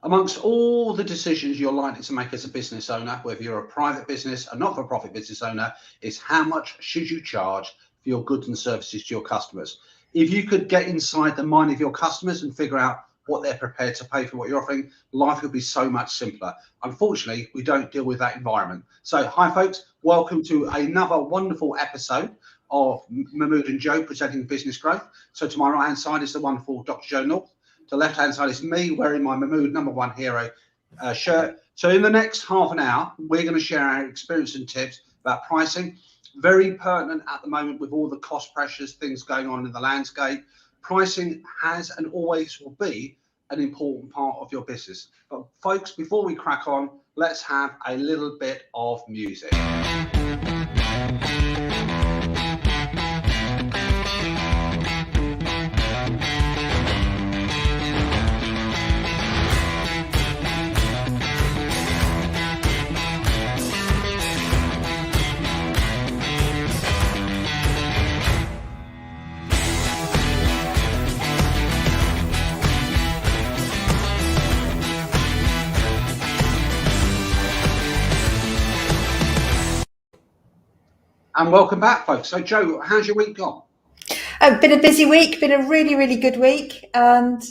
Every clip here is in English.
Amongst all the decisions you're likely to make as a business owner, whether you're a private business, a not-for-profit business owner, is how much should you charge for your goods and services to your customers. If you could get inside the mind of your customers and figure out what they're prepared to pay for what you're offering, life would be so much simpler. Unfortunately, we don't deal with that environment. So hi folks, welcome to another wonderful episode of Mahmood and Joe presenting business growth. So to my right hand side is the wonderful Dr. Joe North. The left hand side is me wearing my Mahmood #1 hero shirt. So in the next half an hour, we're going to share our experience and tips about pricing. Very pertinent at the moment with all the cost pressures, things going on in the landscape. Pricing has and always will be an important part of your business. But folks, before we crack on, let's have a little bit of music. And welcome back, folks. So, Joe, how's your week gone? Been a busy week, been a really, really good week, and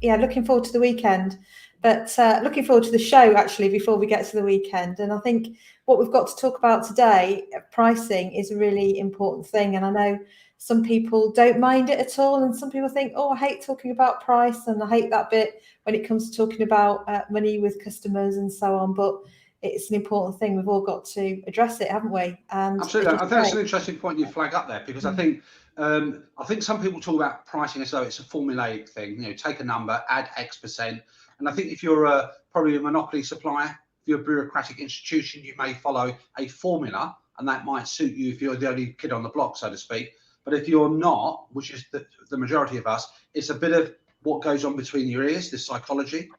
looking forward to the weekend. But looking forward to the show, actually, before we get to the weekend. And I think what we've got to talk about today, pricing, is a really important thing. And I know some people don't mind it at all, and some people think, oh, I hate talking about price, and I hate that bit when it comes to talking about money with customers and so on. But it's an important thing. We've all got to address it, haven't we? And absolutely. I think that's an interesting point you flag up there, because I think some people talk about pricing as though it's a formulaic thing. You know, take a number, add X percent. And I think if you're probably a monopoly supplier, if you're a bureaucratic institution, you may follow a formula, and that might suit you if you're the only kid on the block, so to speak. But if you're not, which is the majority of us, it's a bit of what goes on between your ears, this psychology.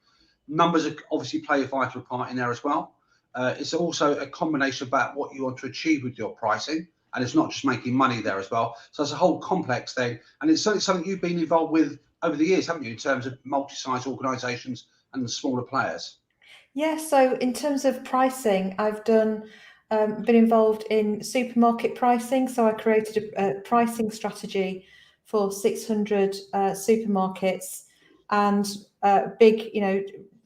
Numbers obviously play a vital part in there as well. It's also a combination about what you want to achieve with your pricing, and it's not just making money there as well. So it's a whole complex thing, and it's something you've been involved with over the years, haven't you, in terms of multi-size organisations and the smaller players? Yeah, so in terms of pricing, I've been involved in supermarket pricing. So I created a pricing strategy for 600 supermarkets and big,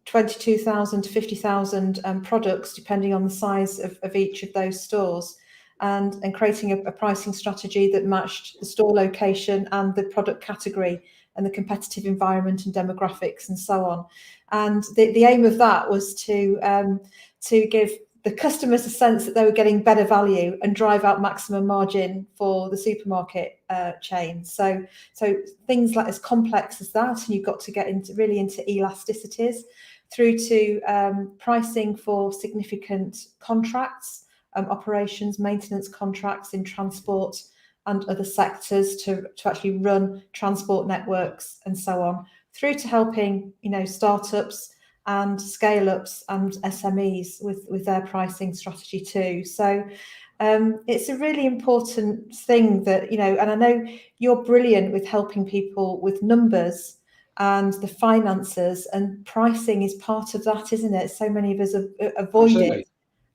22,000 to 50,000 products, depending on the size of each of those stores, and creating a pricing strategy that matched the store location and the product category and the competitive environment and demographics and so on. And the aim of that was to give the customers a sense that they were getting better value and drive out maximum margin for the supermarket chain. So things like as complex as that, and you've got to get into elasticities, through to pricing for significant contracts, operations, maintenance contracts in transport and other sectors to actually run transport networks and so on, through to helping startups and scale-ups and SMEs with their pricing strategy too. So it's a really important thing that, and I know you're brilliant with helping people with numbers and the finances, and pricing is part of that, isn't it? So many of us avoid Absolutely. it,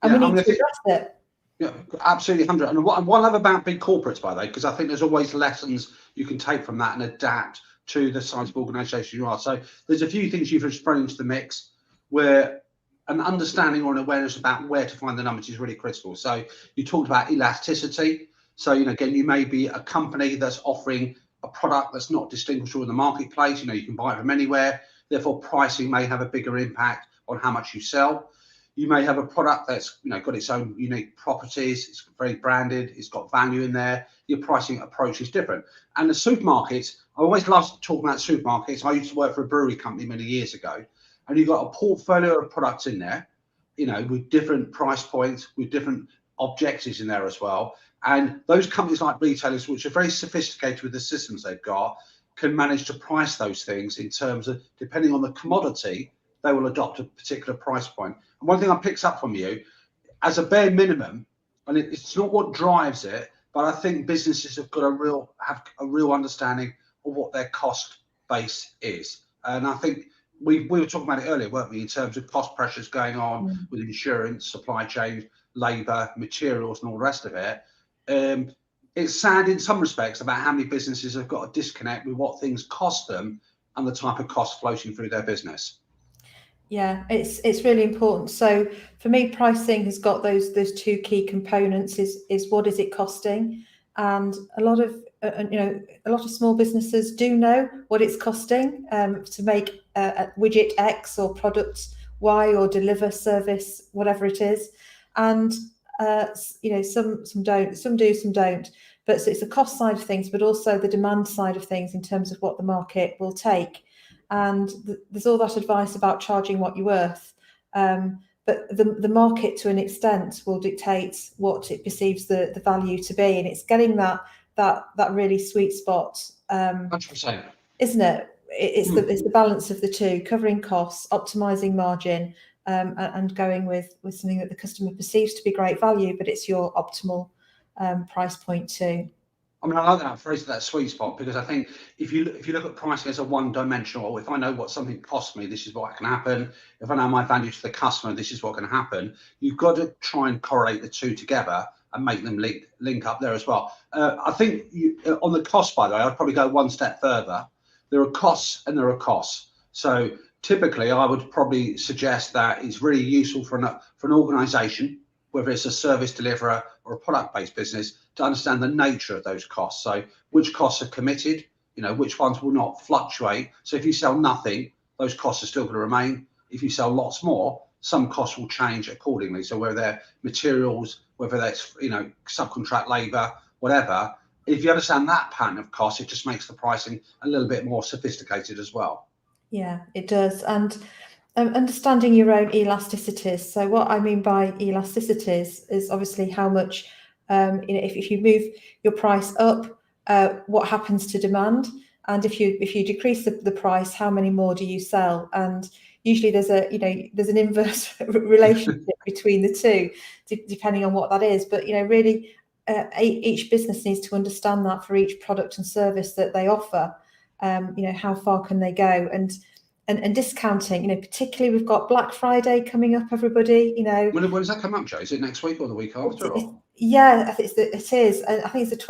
and we need to address it. Yeah, absolutely, 100. And what I love about big corporates, by the way, because I think there's always lessons you can take from that and adapt to the size of organisation you are. So there's a few things you've just thrown into the mix where an understanding or an awareness about where to find the numbers is really critical. So you talked about elasticity. So, again, you may be a company that's offering a product that's not distinguishable in the marketplace. You can buy it from anywhere. Therefore, pricing may have a bigger impact on how much you sell. You may have a product that's got its own unique properties. It's very branded. It's got value in there. Your pricing approach is different. And the supermarkets, I always love talking about supermarkets. I used to work for a brewery company many years ago, and you've got a portfolio of products in there, with different price points, with different objectives in there as well. And those companies like retailers, which are very sophisticated with the systems they've got, can manage to price those things in terms of, depending on the commodity, they will adopt a particular price point. And one thing I picked up from you, as a bare minimum, and it's not what drives it, but I think businesses have got have a real understanding of what their cost base is. And I think we were talking about it earlier, weren't we, in terms of cost pressures going on with insurance, supply chain, labour, materials, and all the rest of it. It's sad in some respects about how many businesses have got a disconnect with what things cost them and the type of cost floating through their business. Yeah, it's really important. So for me, pricing has got those two key components: is what is it costing, and a lot of small businesses do know what it's costing to make a widget X or product Y or deliver service whatever it is, and some don't, some do, some don't. But so it's the cost side of things, but also the demand side of things in terms of what the market will take. And there's all that advice about charging what you're worth, but the market to an extent will dictate what it perceives the value to be, and it's getting that really sweet spot, 100%. isn't it? It's the balance of the two, covering costs, optimizing margin, and going with something that the customer perceives to be great value, but it's your optimal price point too. I mean, I like that phrase, that sweet spot, because I think if you look at pricing as a one-dimensional, if I know what something costs me, this is what can happen. If I know my value to the customer, this is what can happen. You've got to try and correlate the two together and make them link up there as well. I think on the cost, by the way, I'd probably go one step further. There are costs and there are costs. So typically, I would probably suggest that it's really useful for an organisation, whether it's a service deliverer or a product-based business, to understand the nature of those costs. So which costs are committed, which ones will not fluctuate. So if you sell nothing, those costs are still going to remain. If you sell lots more, some costs will change accordingly. So whether they're materials, whether that's, subcontract labour, whatever, if you understand that pattern of costs, it just makes the pricing a little bit more sophisticated as well. Yeah, it does. And understanding your own elasticities. So what I mean by elasticities is obviously how much, if you move your price up, what happens to demand? And if you decrease the price, how many more do you sell? And usually there's an inverse relationship between the two, depending on what that is. But really, each business needs to understand that for each product and service that they offer. How far can they go? And discounting, particularly we've got Black Friday coming up, everybody, When does that come up, Joe? Is it next week or the week after? Yeah, I think it is. I think it's the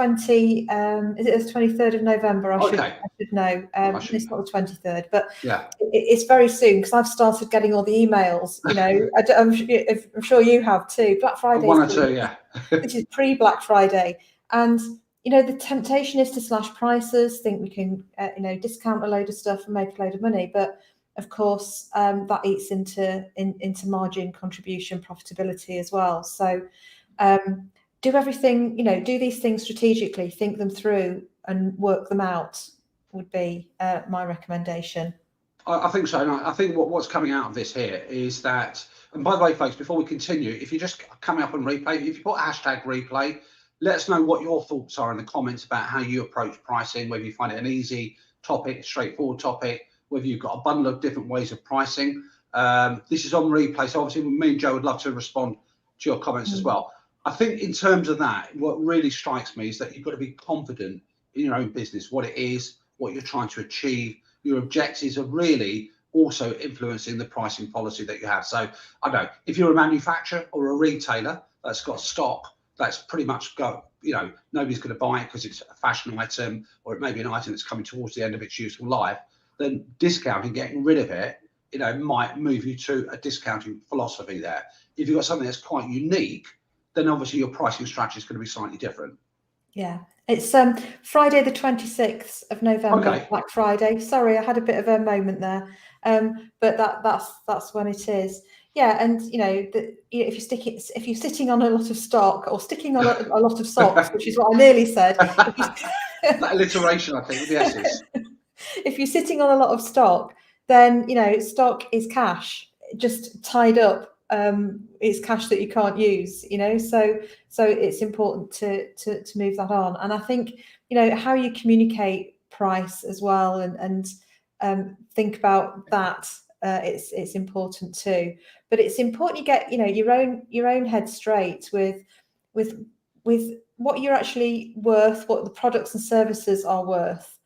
23rd of November? I should know. It's not the 23rd, but yeah, it's very soon, because I've started getting all the emails. I'm sure you have too. Black Friday. One or two, yeah. Which is pre-Black Friday, and the temptation is to slash prices, think we can discount a load of stuff and make a load of money, but of course that eats into margin, contribution, profitability as well. So do everything, do these things strategically, think them through and work them out would be my recommendation. I think so. And I think what's coming out of this here is that, and by the way, folks, before we continue, if you just coming up on replay, if you put #replay, let us know what your thoughts are in the comments about how you approach pricing, whether you find it an easy topic, straightforward topic, whether you've got a bundle of different ways of pricing. This is on replay, so obviously me and Joe would love to respond to your comments as well. I think in terms of that, what really strikes me is that you've got to be confident in your own business, what it is, what you're trying to achieve. Your objectives are really also influencing the pricing policy that you have. So I don't know, if you're a manufacturer or a retailer that's got stock, that's pretty much nobody's going to buy it because it's a fashion item, or it may be an item that's coming towards the end of its useful life, then discounting, getting rid of it, might move you to a discounting philosophy there. If you've got something that's quite unique, then obviously your pricing strategy is going to be slightly different. Yeah. It's Friday the 26th of November, okay. Black Friday. Sorry, I had a bit of a moment there, but that's when it is. Yeah, and if you're sitting on a lot of stock, or sticking on a lot of socks, which is what I nearly said. That alliteration, I think, with the S's. If you're sitting on a lot of stock, then stock is cash, just tied up. It's cash that you can't use, so it's important to move that on. And I think how you communicate price as well, and think about that. It's important too, but it's important you get your own head straight with what you're actually worth, what the products and services are worth,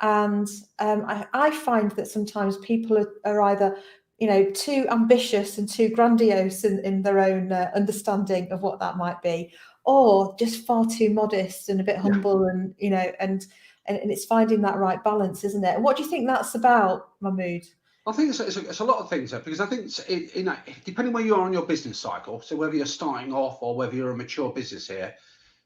And I find that sometimes people are either, too ambitious and too grandiose in their own understanding of what that might be, or just far too modest and a bit humble, and and it's finding that right balance, isn't it? And what do you think that's about, Mahmood? I think it's a lot of things there, because I think depending where you are on your business cycle, so whether you're starting off or whether you're a mature business here,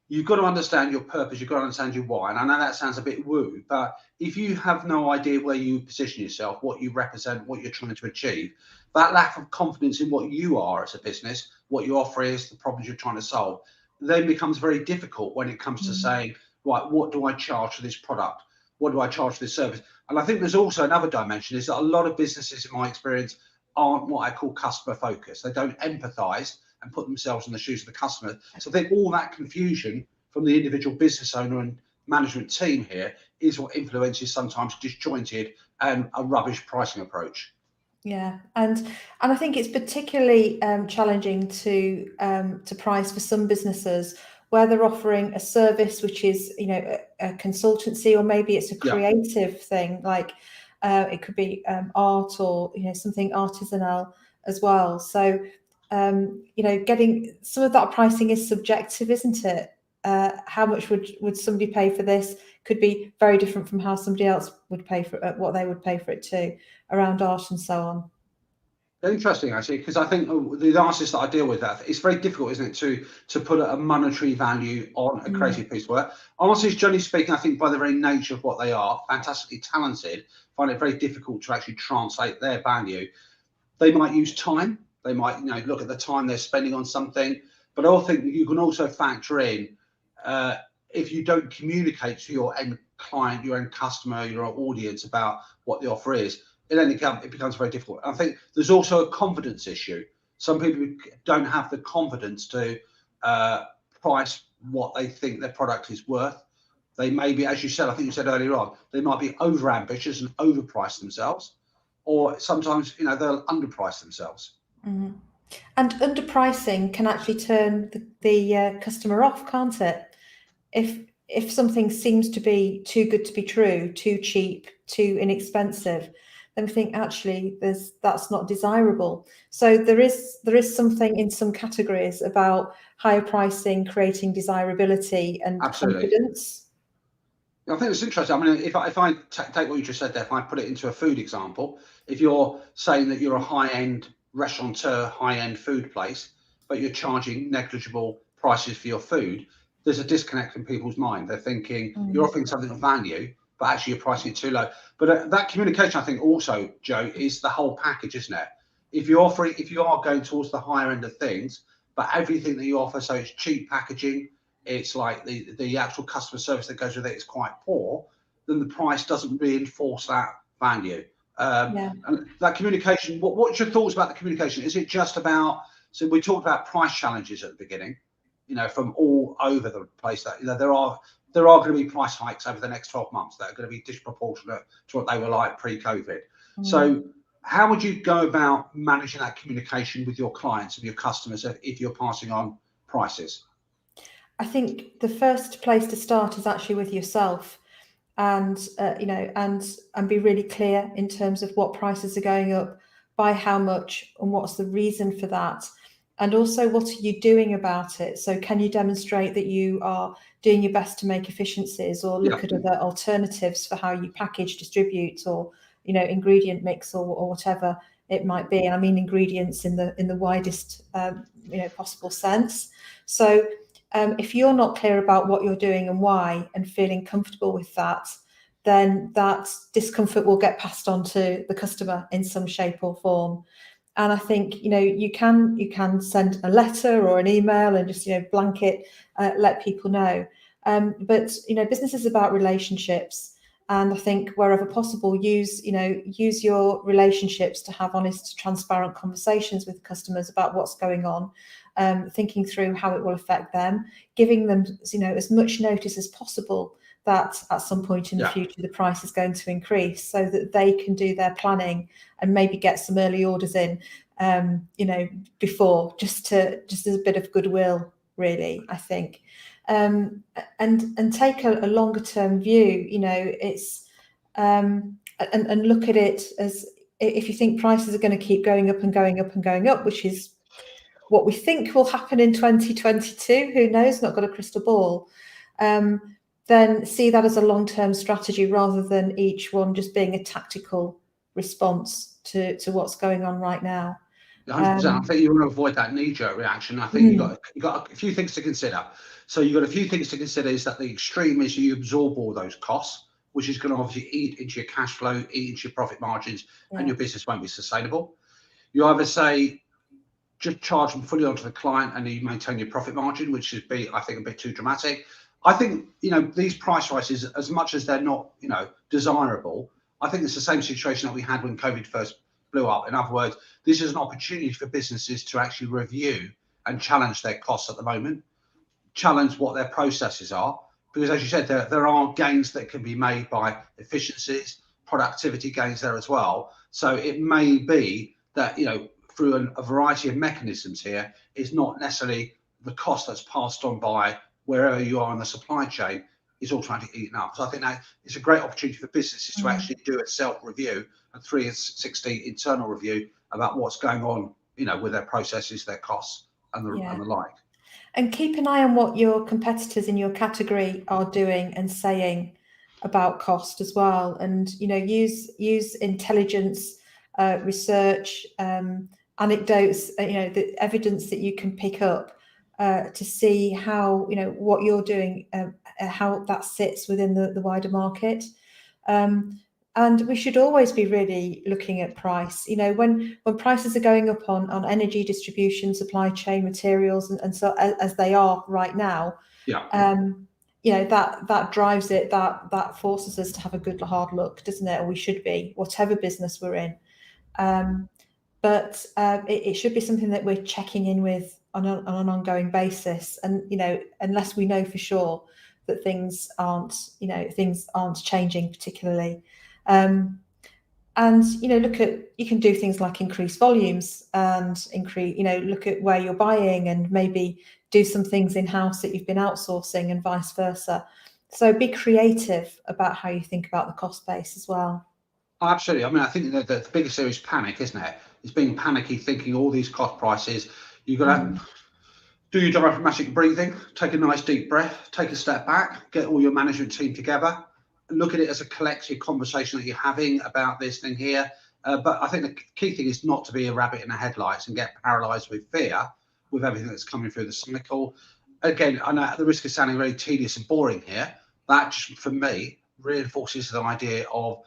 you've got to understand your purpose, you've got to understand your why. And I know that sounds a bit woo, but if you have no idea where you position yourself, what you represent, what you're trying to achieve, that lack of confidence in what you are as a business, what your offer is, the problems you're trying to solve, then becomes very difficult when it comes to saying, right, what do I charge for this product? What do I charge for this service? And I think there's also another dimension, is that a lot of businesses, in my experience, aren't what I call customer focused. They don't empathize and put themselves in the shoes of the customer. So I think all that confusion from the individual business owner and management team here is what influences sometimes disjointed and a rubbish pricing approach. Yeah, and I think it's particularly challenging to price for some businesses where they're offering a service which is, a consultancy, or maybe it's a creative thing, like it could be art, or something artisanal as well. So getting some of that pricing is subjective, isn't it? How much would somebody pay for this could be very different from how somebody else would pay for what they would pay for it too, around art and so on. Interesting, actually, because I think the artists that I deal with, that it's very difficult, isn't it, to put a monetary value on a creative piece of work. Artists, generally speaking, I think by the very nature of what they are, fantastically talented, find it very difficult to actually translate their value. They might use time. They might, look at the time they're spending on something. But I think you can also factor in, if you don't communicate to your end client, your end customer, your audience about what the offer is, it becomes very difficult. I think there's also a confidence issue. Some people don't have the confidence to price what they think their product is worth. They may be, as you said, I think you said earlier on, they might be over ambitious and overprice themselves, or sometimes they'll underprice themselves. Mm-hmm. And underpricing can actually turn the customer off, can't it? If something seems to be too good to be true, too cheap, too inexpensive, then we think actually that's not desirable. So there is something in some categories about higher pricing creating desirability and confidence. I think it's interesting. I mean, if I take what you just said there, if I put it into a food example, if you're saying that you're a high-end restaurateur, high-end food place, but you're charging negligible prices for your food, there's a disconnect in people's mind. They're thinking you're offering something of value, but actually you're pricing it too low. But that communication, I think also, Joe, is the whole package, isn't it? If you are going towards the higher end of things, but everything that you offer, so it's cheap packaging, it's like the actual customer service that goes with it is quite poor, then the price doesn't reinforce that value. And that communication, what's your thoughts about the communication? Is it just about, so we talked about price challenges at the beginning, from all over the place, that there are going to be price hikes over the next 12 months that are going to be disproportionate to what they were like pre-COVID. So how would you go about managing that communication with your clients and your customers if you're passing on prices? I think the first place to start is actually with yourself, and and be really clear in terms of what prices are going up, by how much, and what's the reason for that, and also what are you doing about it. So can you demonstrate that you are doing your best to make efficiencies, or look at other alternatives for how you package, distribute, or ingredient mix, or whatever it might be. And I mean ingredients in the widest possible sense. So if you're not clear about what you're doing and why, and feeling comfortable with that, then that discomfort will get passed on to the customer in some shape or form. And I think you can send a letter or an email and just blanket let people know. But business is about relationships, and I think wherever possible, use your relationships to have honest, transparent conversations with customers about what's going on. Thinking through how it will affect them, giving them as much notice as possible that at some point in the future the price is going to increase, so that they can do their planning and maybe get some early orders in before, just as a bit of goodwill, really, I think. And take a longer term view. It's and look at it as, if you think prices are going to keep going up and going up and going up, which is what we think will happen in 2022, who knows, not got a crystal ball, then see that as a long-term strategy rather than each one just being a tactical response to what's going on right now. 100%. I think you want to avoid that knee-jerk reaction. I think you've got a few things to consider. So you've got a few things to consider. Is that the extreme is you absorb all those costs, which is going to obviously eat into your cash flow, eat into your profit margins, and your business won't be sustainable. You either say just charge them fully onto the client and you maintain your profit margin, which is, I think, a bit too dramatic. I think, these price rises, as much as they're not, desirable, I think it's the same situation that we had when COVID first blew up. In other words, this is an opportunity for businesses to actually review and challenge their costs at the moment, challenge what their processes are, because as you said, there are gains that can be made by efficiencies, productivity gains there as well. So it may be that, through a variety of mechanisms here, is not necessarily the cost that's passed on by wherever you are in the supply chain is automatically eaten up. So I think that it's a great opportunity for businesses to actually do a self-review, a 360 internal review about what's going on, with their processes, their costs, and the like. And keep an eye on what your competitors in your category are doing and saying about cost as well. And, use intelligence, research, anecdotes, the evidence that you can pick up to see how, what you're doing, how that sits within the wider market. And we should always be really looking at price. When prices are going up on energy, distribution, supply chain, materials, and so as they are right now, that drives it. That forces us to have a good hard look, doesn't it? Or we should be, whatever business we're in. But it should be something that we're checking in with on an ongoing basis. And unless we know for sure that things aren't changing particularly. And you can do things like increase volumes and look at where you're buying and maybe do some things in-house that you've been outsourcing and vice versa. So be creative about how you think about the cost base as well. Absolutely. I mean, I think that the biggest issue is panic, isn't it? It's being panicky, thinking all these cost prices. You've got to do your diaphragmatic breathing, take a nice deep breath, take a step back, get all your management team together, look at it as a collective conversation that you're having about this thing here. But I think the key thing is not to be a rabbit in the headlights and get paralyzed with fear with everything that's coming through the cycle. Again, I know at the risk of sounding very tedious and boring here, that just, for me, reinforces the idea of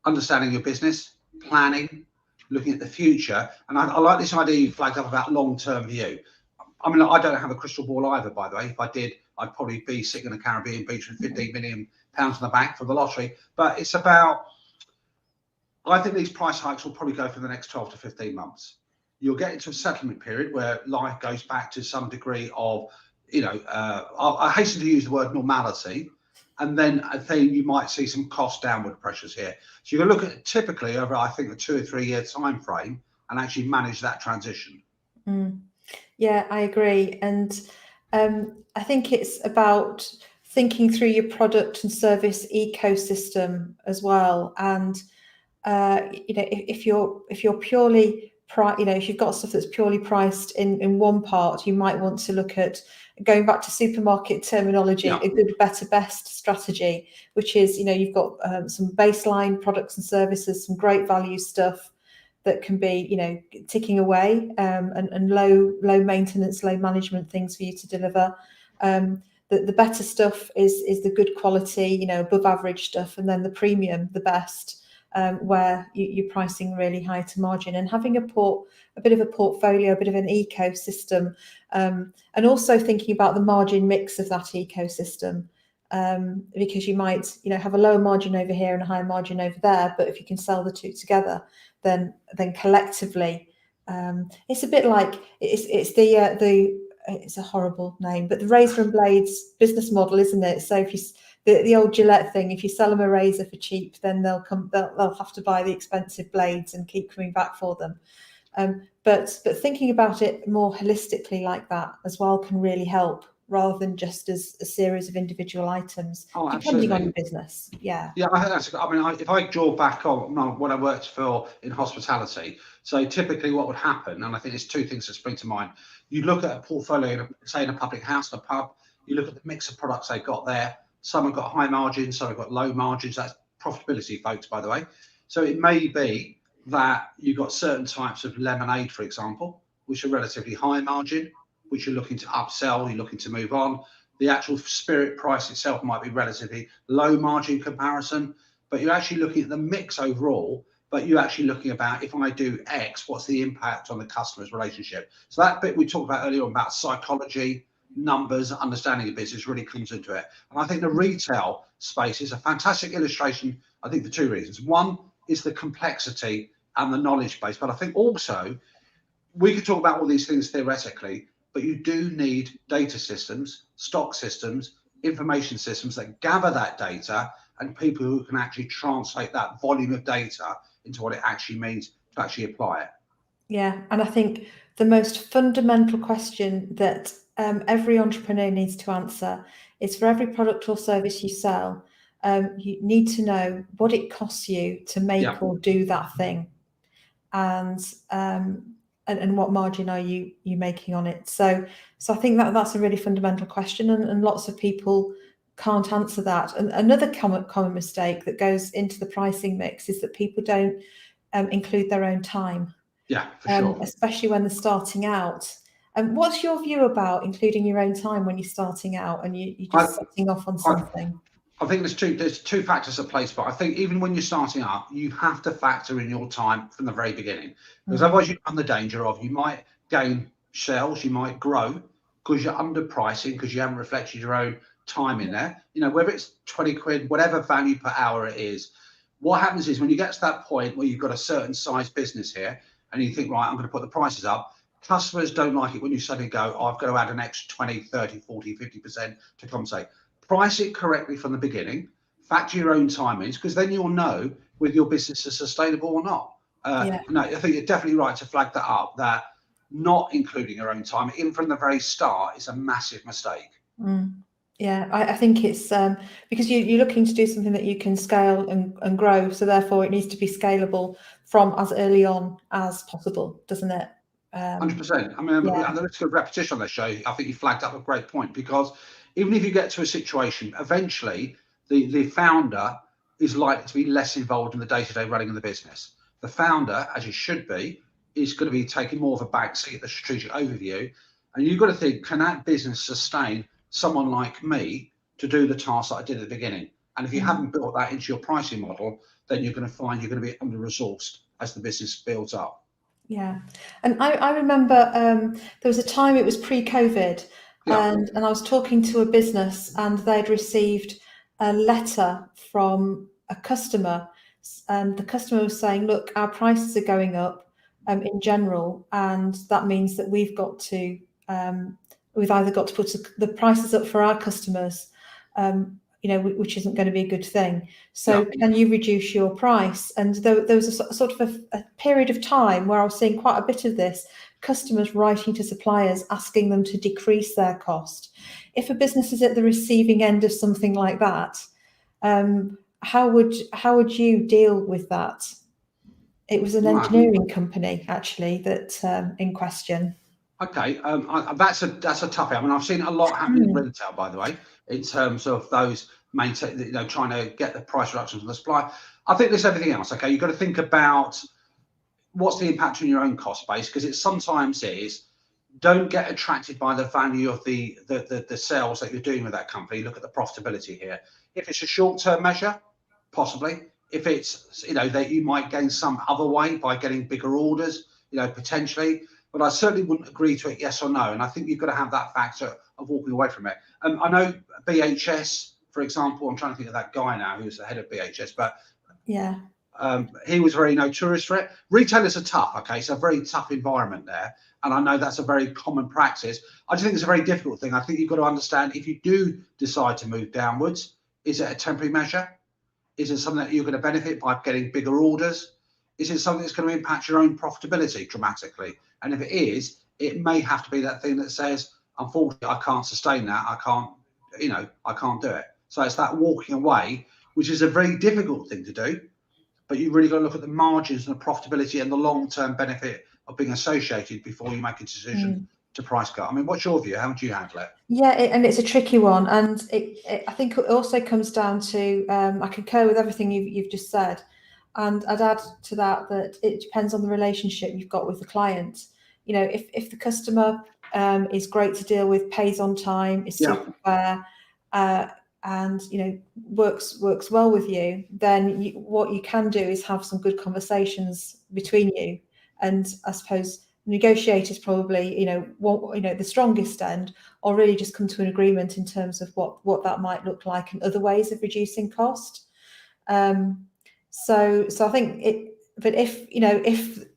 understanding your business, planning, looking at the future. And I like this idea you flagged up about long-term view. I mean, I don't have a crystal ball either, by the way. If I did, I'd probably be sitting on a Caribbean beach with £15 million in the bank for the lottery. But it's about, I think these price hikes will probably go for the next 12 to 15 months. You'll get into a settlement period where life goes back to some degree of, I hasten to use the word normality. And then I think you might see some cost downward pressures here. So you're going to look at typically over, I think, a 2 or 3 year time frame and actually manage that transition. Yeah, I agree. And I think it's about thinking through your product and service ecosystem as well. And if you're purely if you've got stuff that's purely priced in one part, you might want to look at, going back to supermarket terminology, a good, better, best strategy, which is, you've got some baseline products and services, some great value stuff that can be, ticking away, and low maintenance, low management things for you to deliver. The better stuff is the good quality, above average stuff, and then the premium, the best, where you're pricing really high to margin, and having a bit of a portfolio, a bit of an ecosystem, and also thinking about the margin mix of that ecosystem, because you might have a lower margin over here and a higher margin over there, but if you can sell the two together, then collectively, it's a bit like it's a horrible name, but the razor and blades business model, isn't it? So if the old Gillette thing, if you sell them a razor for cheap, then they'll have to buy the expensive blades and keep coming back for them. But thinking about it more holistically like that as well can really help rather than just as a series of individual items, Oh, depending on absolutely. your business. Yeah. Yeah, I think that's. I mean, if I draw back on what I worked for in hospitality, so typically what would happen, and I think there's two things that spring to mind. You look at a portfolio, say in a public house, a pub. You look at the mix of products they've got there. Some have got high margins, some have got low margins. That's profitability, folks, by the way. So it may be that you've got certain types of lemonade, for example, which are relatively high margin, which you're looking to upsell, you're looking to move on. The actual spirit price itself might be relatively low margin comparison, but you're actually looking at the mix overall, but you're actually looking about, if I do X, what's the impact on the customer's relationship? So that bit we talked about earlier on about psychology, numbers, understanding the business really comes into it. And I think the retail space is a fantastic illustration, I think for two reasons. One is the complexity and the knowledge base, but I think also we could talk about all these things theoretically, but you do need data systems, stock systems, information systems that gather that data and people who can actually translate that volume of data into what it actually means to actually apply it. Yeah, and I think the most fundamental question that every entrepreneur needs to answer is, for every product or service you sell, you need to know what it costs you to make or do that thing, and what margin are you making on it. So I think that's a really fundamental question, and lots of people can't answer that. And another common mistake that goes into the pricing mix is that people don't include their own time. Yeah, for sure. Especially when they're starting out. And what's your view about including your own time when you're starting out and you're just setting off on something? I think there's two factors at play, but I think even when you're starting up, you have to factor in your time from the very beginning, because otherwise you run the danger of, you might gain sales, you might grow because you're underpricing, because you haven't reflected your own time in there. You know, whether it's 20 quid, whatever value per hour it is. What happens is when you get to that point where you've got a certain size business here and you think, right, I'm going to put the prices up, customers don't like it when you suddenly go, oh, I've got to add an extra 20, 30, 40, 50% to compensate. Price it correctly from the beginning, factor your own timings, because then you'll know whether your business is sustainable or not. No, I think you're definitely right to flag that up, that not including your own time, even from the very start, is a massive mistake. Yeah, I think it's because you're looking to do something that you can scale and grow, so therefore it needs to be scalable from as early on as possible, doesn't it? 100%. I mean, at the risk of repetition on this show, I think you flagged up a great point, because even if you get to a situation, eventually the founder is likely to be less involved in the day-to-day running of the business. The founder, as it should be, is going to be taking more of a back seat at the strategic overview. And you've got to think, can that business sustain someone like me to do the tasks that I did at the beginning? And if you haven't built that into your pricing model, then you're going to find you're going to be under-resourced as the business builds up. Yeah, and I remember there was a time, it was pre-COVID, and I was talking to a business and they'd received a letter from a customer, and the customer was saying, look, our prices are going up in general, and that means that we've either got to put the prices up for our customers, which isn't going to be a good thing. So can you reduce your price? And there was a sort of a period of time where I was seeing quite a bit of this, customers writing to suppliers, asking them to decrease their cost. If a business is at the receiving end of something like that, how would you deal with that? It was an engineering company, actually, that in question. Okay, that's a toughie. I mean, I've seen a lot happen in retail, by the way, in terms of those trying to get the price reductions from the supply. I think there's everything else. Okay, you've got to think about what's the impact on your own cost base, because it sometimes is, don't get attracted by the value of the sales that you're doing with that company. Look at the profitability here. If it's a short-term measure, possibly. If it's that you might gain some other way by getting bigger orders, potentially. But I certainly wouldn't agree to it, yes or no. And I think you've got to have that factor of walking away from it. I know BHS, for example, I'm trying to think of that guy now who's the head of BHS, but he was very notorious for it. Retailers are tough, okay? It's a very tough environment there. And I know that's a very common practice. I just think it's a very difficult thing. I think you've got to understand, if you do decide to move downwards, is it a temporary measure? Is it something that you're going to benefit by getting bigger orders? Is it something that's going to impact your own profitability dramatically? And if it is, it may have to be that thing that says, unfortunately, I can't sustain that. I can't do it. So it's that walking away, which is a very difficult thing to do, but you've really got to look at the margins and the profitability and the long-term benefit of being associated before you make a decision to price cut. I mean, what's your view? How would you handle it? Yeah, and it's a tricky one, and I think it also comes down to I concur with everything you've just said, and I'd add to that it depends on the relationship you've got with the client. You know, if the customer is great to deal with, pays on time, is super fair, and works well with you, then what you can do is have some good conversations between you, and I suppose negotiate is probably the strongest end, or really just come to an agreement in terms of what that might look like and other ways of reducing cost. So I think but if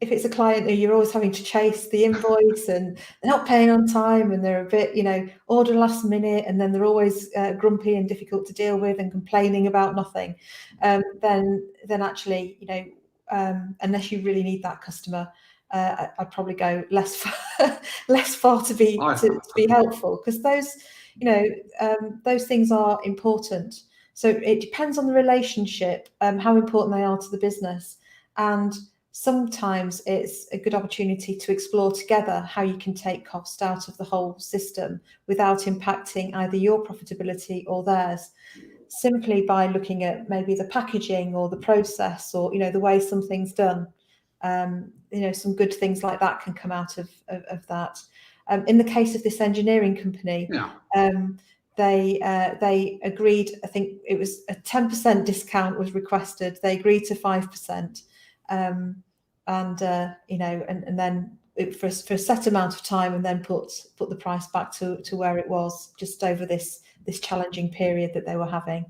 it's a client who you're always having to chase the invoice and they're not paying on time and they're a bit order last minute, and then they're always grumpy and difficult to deal with and complaining about nothing, then actually unless you really need that customer, I'd probably go less far to be helpful, because those things are important. So it depends on the relationship, how important they are to the business, and sometimes it's a good opportunity to explore together how you can take cost out of the whole system without impacting either your profitability or theirs, simply by looking at maybe the packaging or the process, or the way something's done. Some good things like that can come out of that. In the case of this engineering company, they agreed, I think it was a 10% discount was requested. They agreed to 5%, and then for a set amount of time, and then put the price back to where it was, just over this challenging period that they were having.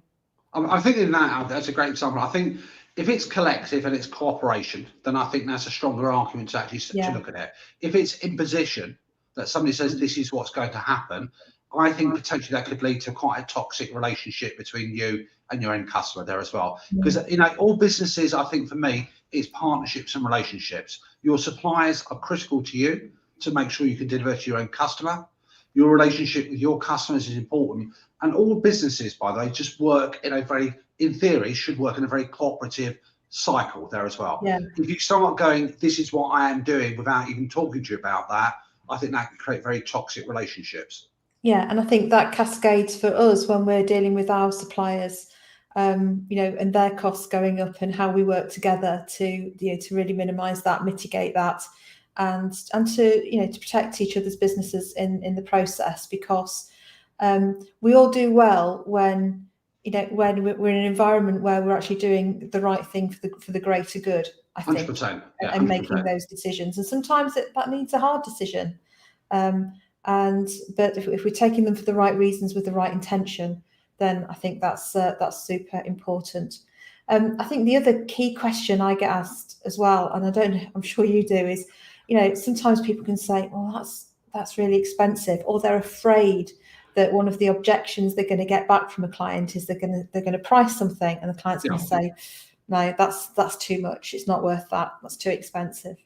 I think in that's a great example. I think if it's collective and it's cooperation, then I think that's a stronger argument to actually to look at it. If it's imposition, that somebody says this is what's going to happen, I think potentially that could lead to quite a toxic relationship between you and your end customer there as well. Because all businesses, I think for me, is partnerships and relationships. Your suppliers are critical to you to make sure you can deliver to your own customer. Your relationship with your customers is important. And all businesses, by the way, just work in theory, should work in a very cooperative cycle there as well. Yeah. If you start going, this is what I am doing, without even talking to you about that, I think that can create very toxic relationships. Yeah, and I think that cascades for us when we're dealing with our suppliers, and their costs going up, and how we work together to really minimise that, mitigate that, and to protect each other's businesses in the process, because we all do well when we're in an environment where we're actually doing the right thing for the greater good, I think. 100%, yeah, and 100%. Making those decisions, and sometimes that needs a hard decision, but if we're taking them for the right reasons with the right intention, then I think that's super important. I think the other key question I get asked as well, and I'm sure you do, is sometimes people can say, well, that's really expensive, or they're afraid that one of the objections they're going to get back from a client is they're going to price something, and the client's going to say, no, that's too much, it's not worth that, that's too expensive.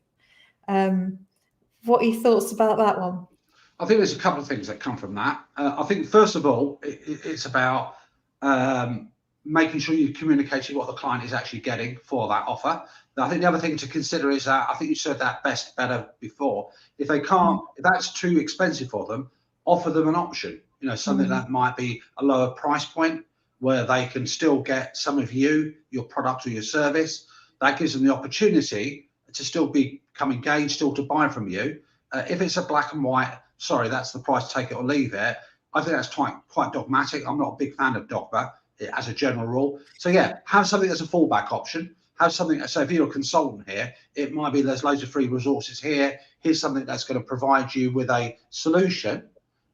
What are your thoughts about that one? I think there's a couple of things that come from that. I think first of all, it's about making sure you're communicating what the client is actually getting for that offer. I think the other thing to consider is that, I think you said that better before, if that's too expensive for them, offer them an option, something that might be a lower price point, where they can still get some of your product or your service. That gives them the opportunity to still become engaged, still to buy from you. If it's a black and white, sorry, that's the price, take it or leave it, I think that's quite dogmatic. I'm not a big fan of dogma as a general rule. So yeah, have something that's a fallback option. Have something, so if you're a consultant here, it might be there's loads of free resources here. Here's something that's going to provide you with a solution.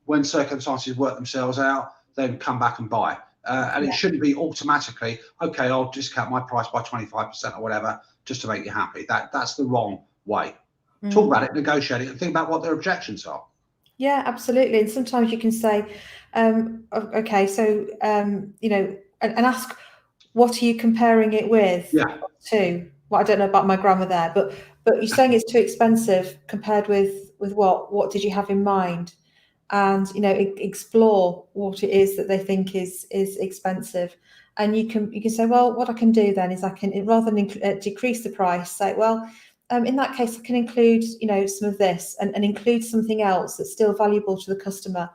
When circumstances work themselves out, then come back and buy. And it shouldn't be automatically, okay, I'll discount my price by 25% or whatever, just to make you happy. That's the wrong way. Talk about it, negotiate it, and think about what their objections are. Yeah, absolutely. And sometimes you can say, okay, so, and ask, what are you comparing it with? To? Well, I don't know about my grammar there, but you're saying it's too expensive compared with what? What did you have in mind? and explore what it is that they think is expensive. And you can say, well, what I can do then is I can, rather than decrease the price, say, well, in that case, I can include some of this and include something else that's still valuable to the customer.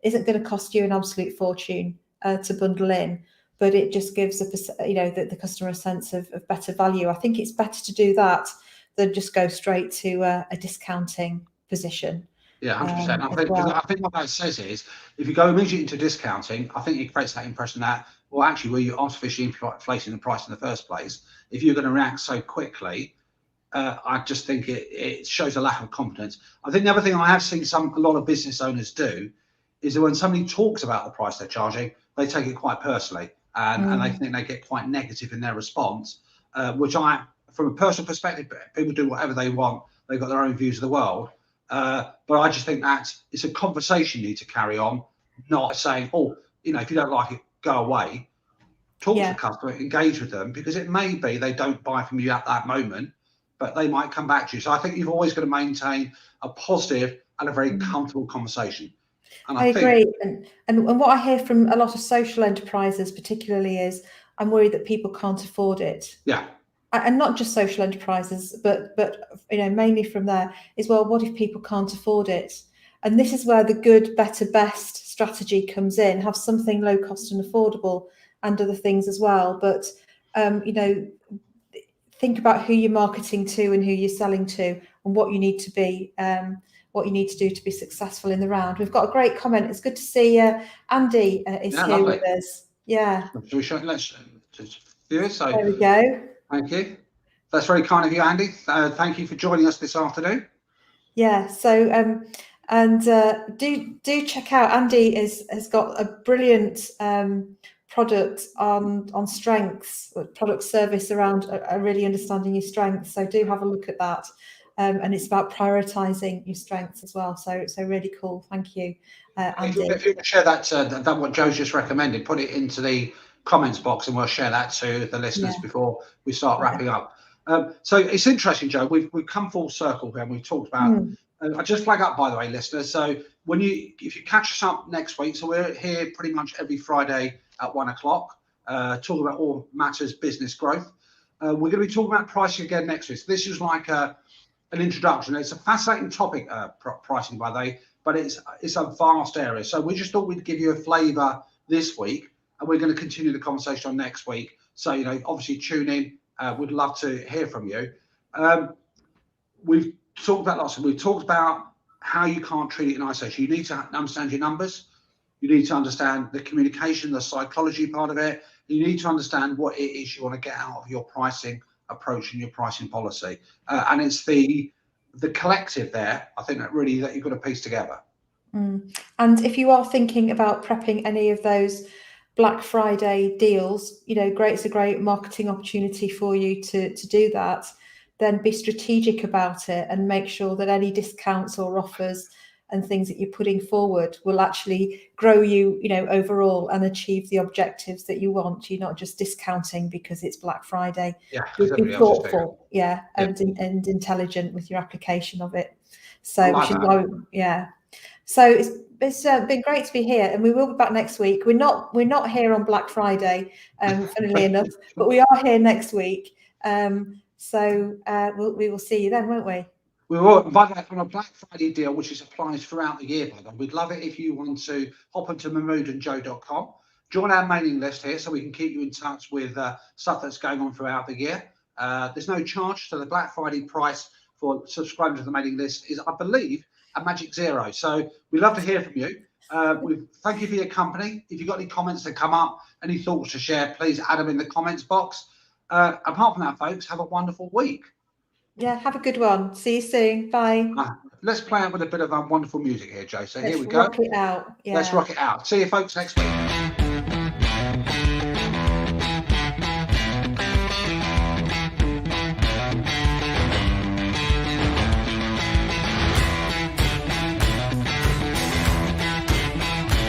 Isn't going to cost you an absolute fortune to bundle in, but it just gives the customer a sense of better value. I think it's better to do that than just go straight to a discounting position. Yeah, 100%. I think what that says is, if you go immediately into discounting, I think it creates that impression that, well, actually, were you artificially inflating the price in the first place? If you're going to react so quickly, I just think it shows a lack of confidence. I think the other thing I have seen a lot of business owners do is that when somebody talks about the price they're charging, they take it quite personally, and they think they get quite negative in their response, which from a personal perspective, people do whatever they want. They've got their own views of the world. But I just think that it's a conversation you need to carry on, not saying, oh, if you don't like it, go away. Talk to the customer, engage with them, because it may be they don't buy from you at that moment, but they might come back to you. So I think you've always got to maintain a positive and a very comfortable conversation. And I agree. And what I hear from a lot of social enterprises particularly is, I'm worried that people can't afford it. Yeah. And not just social enterprises, but mainly from there is, well, what if people can't afford it? And this is where the good, better, best strategy comes in. Have something low cost and affordable, and other things as well. But think about who you're marketing to and who you're selling to, and what you need to be, what you need to do to be successful in the round. We've got a great comment. It's good to see Andy is here lovely. With us. Yeah. There we go. Thank you. That's very kind of you, Andy. Thank you for joining us this afternoon. Yeah. So do check out. Andy has got a brilliant product on strengths, product service around really understanding your strengths. So do have a look at that. And it's about prioritizing your strengths as well. So really cool. Thank you, Andy. If you can share that what Joe's just recommended, put it into the comments box, and we'll share that to the listeners before we start wrapping up. So it's interesting, Joe. We've come full circle here, and we've talked about. I just flag up, by the way, listeners. So if you catch us up next week, so we're here pretty much every Friday at 1 o'clock, talking about all matters business growth. We're going to be talking about pricing again next week. So this is like an introduction. It's a fascinating topic, pricing, by the way, but it's a vast area. So we just thought we'd give you a flavour this week, and we're going to continue the conversation on next week. So obviously tune in. We'd love to hear from you. We've talked about lots. We've talked about how you can't treat it in isolation. You need to understand your numbers. You need to understand the communication, the psychology part of it. You need to understand what it is you want to get out of your pricing approach and your pricing policy. And it's the collective there, I think, that you've got to piece together. And if you are thinking about prepping any of those Black Friday deals, it's a great marketing opportunity for you to do that. Then be strategic about it and make sure that any discounts or offers and things that you're putting forward will actually grow you, overall, and achieve the objectives that you want. You're not just discounting because it's Black Friday. Yeah, be thoughtful, and intelligent with your application of it. So, which is why, So it's been great to be here, and we will be back next week. We're not here on Black Friday, funnily enough, but we are here next week. So we will see you then, won't we? We will. By the way, on a Black Friday deal, which applies throughout the year, by the way, we'd love it if you want to hop onto mahmoodandjoe.com, join our mailing list here, so we can keep you in touch with stuff that's going on throughout the year. There's no charge, so the Black Friday price for subscribing to the mailing list is, I believe, a magic zero. So we'd love to hear from you. Thank you for your company. If you've got any comments that come up, any thoughts to share, please add them in the comments box. Apart from that, folks, have a wonderful week. Yeah, have a good one. See you soon. Bye. Let's play out with a bit of wonderful music here, Joe. So here we go. Let's rock it out. Yeah. Let's rock it out. See you, folks, next week.